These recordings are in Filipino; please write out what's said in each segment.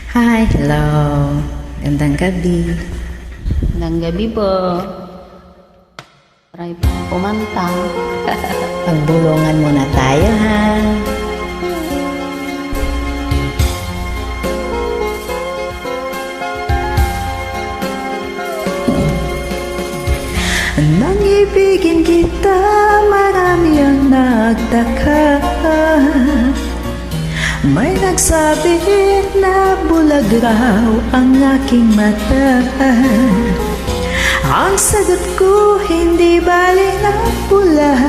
Hi, hello. Gandang gabi. Magandang gabi po. Try po kumanta. Pagbulungan muna tayo, ha? Nang ibigin kita, marami ang nagtaka. May nagsabi na bulag raw ang aking mata. Ang sagot ko, hindi bali na pula.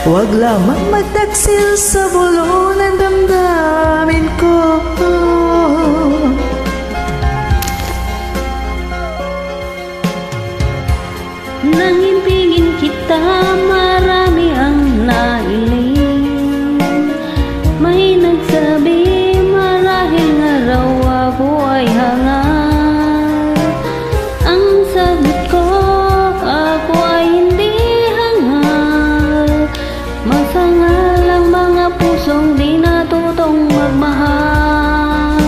Huwag lamang magtaksil sa bulo ng damdamin ko. Nang ibigin kita, marami ang nailing. May nagsabi, marahil nga raw ako ay hangal. Ang sagot ko, ako ay hindi hangal. Masangal ang mga pusong di natutong magmahal.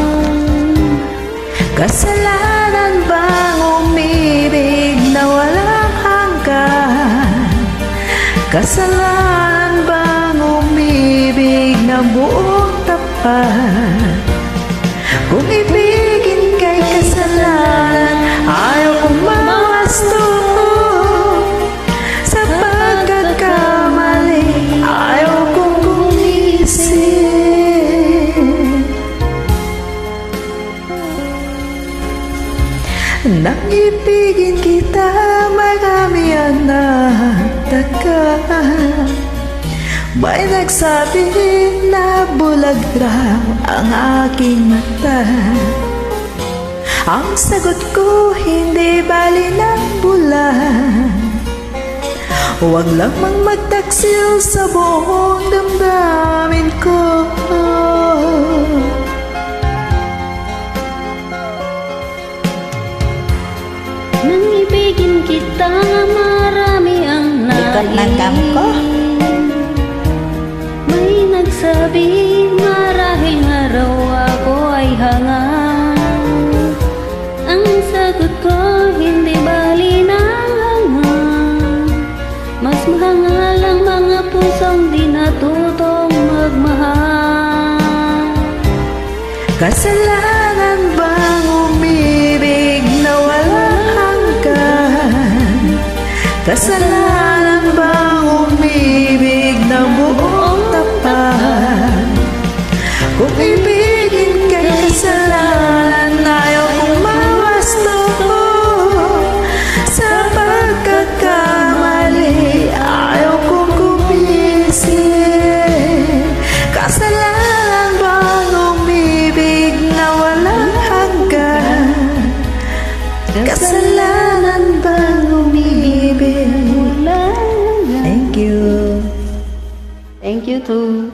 Kasalanan bang umibig na walang hanggan? Kasalanan bang umibig na buong tapat? Kung ibigin kay kasalanan, ayaw kong mawasto. Sa pagkakamali, ayaw kong gumising. Nang ibigin kita, marami ang nagtaka. May nagsabi na bulag raw ang aking mata. Ang sagot ko, hindi bali ng bulan. Huwag lamang magtaksil sa buong damdamin ko. Nang ibigin kita, marami ang Likot ng cam ko. May nagsabi, marahil nga raw ako ay hangal. Ang sagot ko, hindi bali na hangal. Mas mahangal ang mga pusong di natutong magmahal. Kasalanan bang umibig na walang hanggan? Kasalanan bang umibig na buong tapat? Kung ibigin kay kasalanan, ayaw kong mawasto. Sa pagkakamali, ayaw kong gumising. Kasalanan bang umibig na walang hanggan? Kasalanan bang umibig? Thank you. Thank you too.